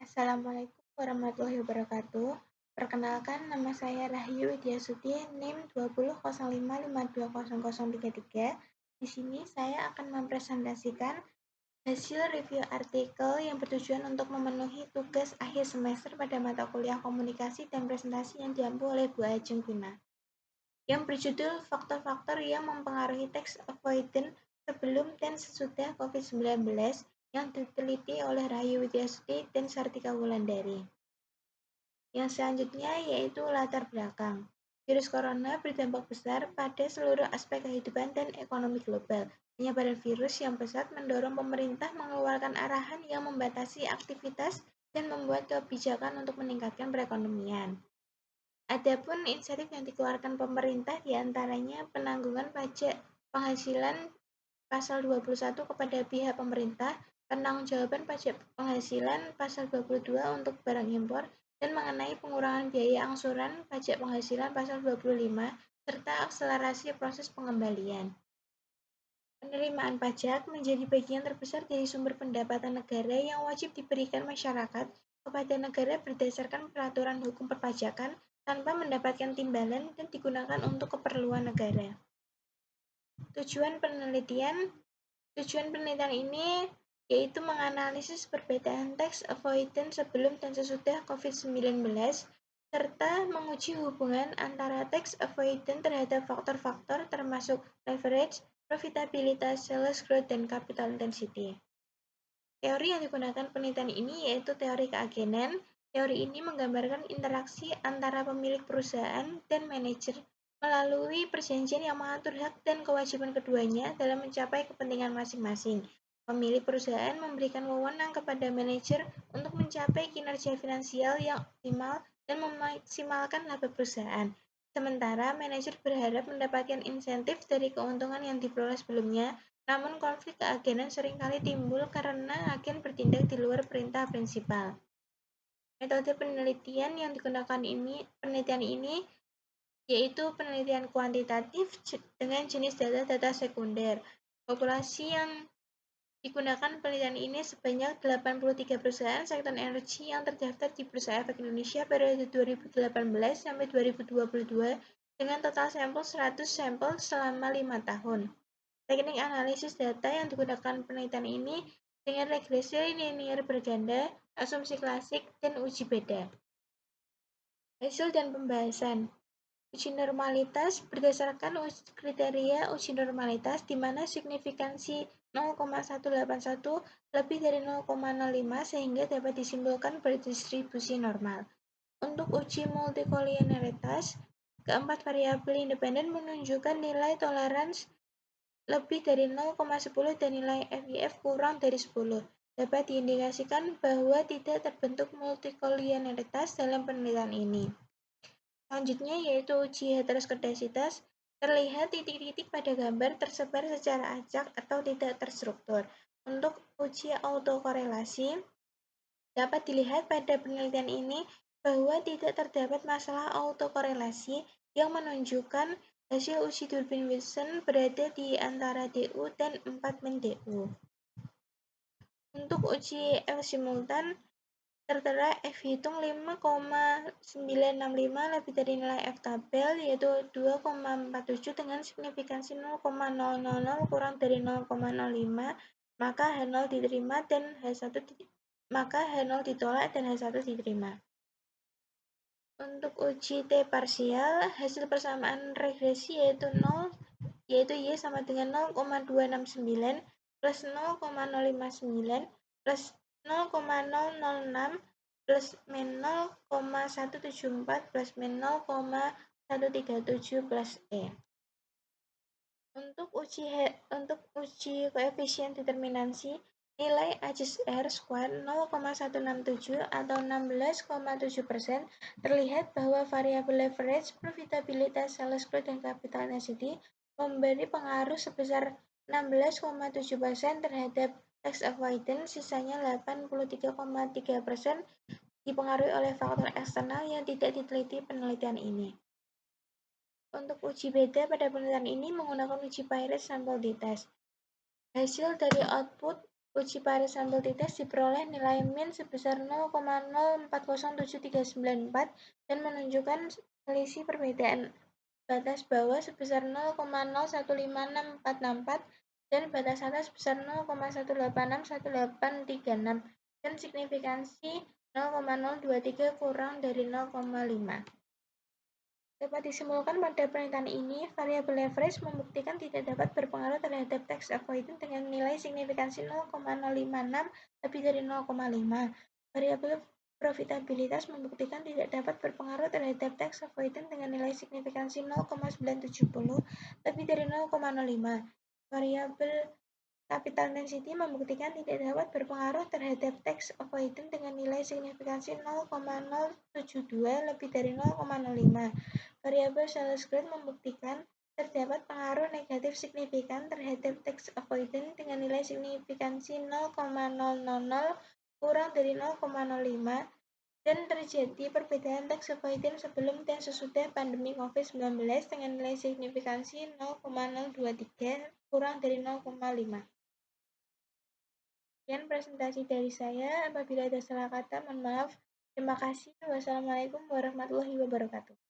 Assalamualaikum warahmatullahi wabarakatuh. Perkenalkan, nama saya Rahyu Widyasuti, NIM 2005520033. Di sini saya akan mempresentasikan hasil review artikel yang bertujuan untuk memenuhi tugas akhir semester pada mata kuliah komunikasi dan presentasi yang diampu oleh Bu Ajeng Guna, yang berjudul Faktor-faktor yang mempengaruhi tax avoidance sebelum dan sesudah COVID-19 yang diteliti oleh Rahyu Widyasuti dan Sartika Wulandari. Yang selanjutnya yaitu latar belakang. Virus corona berdampak besar pada seluruh aspek kehidupan dan ekonomi global. Penyebaran virus yang pesat mendorong pemerintah mengeluarkan arahan yang membatasi aktivitas dan membuat kebijakan untuk meningkatkan perekonomian. Adapun insentif yang dikeluarkan pemerintah diantaranya penanggungan pajak penghasilan Pasal 21 kepada pihak pemerintah, pertanggungjawaban pajak penghasilan Pasal 22 untuk barang impor, dan mengenai pengurangan biaya angsuran pajak penghasilan Pasal 25, serta akselerasi proses pengembalian. Penerimaan pajak menjadi bagian terbesar dari sumber pendapatan negara yang wajib diberikan masyarakat kepada negara berdasarkan peraturan hukum perpajakan tanpa mendapatkan timbalan dan digunakan untuk keperluan negara. Tujuan penelitian ini yaitu menganalisis perbedaan tax avoidance sebelum dan sesudah COVID-19 serta menguji hubungan antara tax avoidance terhadap faktor-faktor termasuk leverage, profitabilitas, sales growth, dan capital intensity. Teori yang digunakan penelitian ini yaitu teori keagenan. Teori ini menggambarkan interaksi antara pemilik perusahaan dan manajer melalui perjanjian yang mengatur hak dan kewajiban keduanya dalam mencapai kepentingan masing-masing. Pemilik perusahaan memberikan wewenang kepada manajer untuk mencapai kinerja finansial yang optimal dan memaksimalkan laba perusahaan. Sementara manajer berharap mendapatkan insentif dari keuntungan yang diperoleh sebelumnya, namun konflik keagenan seringkali timbul karena agen bertindak di luar perintah prinsipal. Metode penelitian yang digunakan penelitian ini yaitu penelitian kuantitatif dengan jenis data sekunder. Populasi yang digunakan penelitian ini sebanyak 83 perusahaan sektor energi yang terdaftar di Bursa Efek Indonesia periode 2018 sampai 2022 dengan total sampel 100 sampel selama 5 tahun. Teknik analisis data yang digunakan penelitian ini dengan regresi linear berganda, asumsi klasik, dan uji beda. Hasil dan pembahasan. Uji normalitas berdasarkan kriteria uji normalitas di mana signifikansi 0,181 lebih dari 0,05 sehingga dapat disimpulkan berdistribusi normal. Untuk uji multikolinearitas, keempat variabel independen menunjukkan nilai toleransi lebih dari 0,10 dan nilai FIF kurang dari 10. Dapat diindikasikan bahwa tidak terbentuk multikolinearitas dalam penelitian ini. Selanjutnya yaitu uji heteroskedasitas. Terlihat titik-titik pada gambar tersebar secara acak atau tidak terstruktur. Untuk uji autokorelasi, dapat dilihat pada penelitian ini bahwa tidak terdapat masalah autokorelasi yang menunjukkan hasil uji Durbin Wilson berada di antara DU dan 4-DU. Untuk uji L simultan, tertera F hitung 5,965 lebih dari nilai F tabel yaitu 2,47 dengan signifikansi 0,000 kurang dari 0,05, maka H0 diterima dan H0 ditolak dan H1 diterima. Untuk uji T parsial, hasil persamaan regresi yaitu Y sama dengan 0,269 plus 0,059 plus 0,006 plus min 0,174 plus min 0,137 plus E. Untuk uji koefisien determinansi, nilai ACR square 0,167 atau 16,7% terlihat bahwa variabel leverage, profitabilitas, sales growth, dan capital intensity memberi pengaruh sebesar 16,7% terhadap tax avoidance, sisanya 83,3% dipengaruhi oleh faktor eksternal yang tidak diteliti penelitian ini. Untuk uji beda pada penelitian ini menggunakan uji Pairet sample t-test. Hasil dari output Uji pada sampel tites diperoleh nilai min sebesar 0,040739 dan menunjukkan selisih perbedaan batas bawah sebesar 0,015644 dan batas atas sebesar 0,1861836 dan signifikansi 0,023 kurang dari 0,5. Dapat disimpulkan pada pernyataan ini, variabel leverage membuktikan tidak dapat berpengaruh terhadap tax avoidance dengan nilai signifikansi 0,056 lebih dari 0,5. Variabel profitabilitas membuktikan tidak dapat berpengaruh terhadap tax avoidance dengan nilai signifikansi 0,970 lebih dari 0,05. Variabel capital density membuktikan tidak dapat berpengaruh terhadap tax avoidance dengan nilai signifikansi 0,072 lebih dari 0,05. Variabel sales growth membuktikan terdapat pengaruh negatif signifikan terhadap tax avoidance dengan nilai signifikansi 0,000 kurang dari 0,05 dan terjadi perbedaan tax avoidance sebelum dan sesudah pandemi COVID-19 dengan nilai signifikansi 0,023 kurang dari 0,5. Sekian presentasi dari saya. Apabila ada salah kata, mohon maaf. Terima kasih. Wassalamualaikum warahmatullahi wabarakatuh.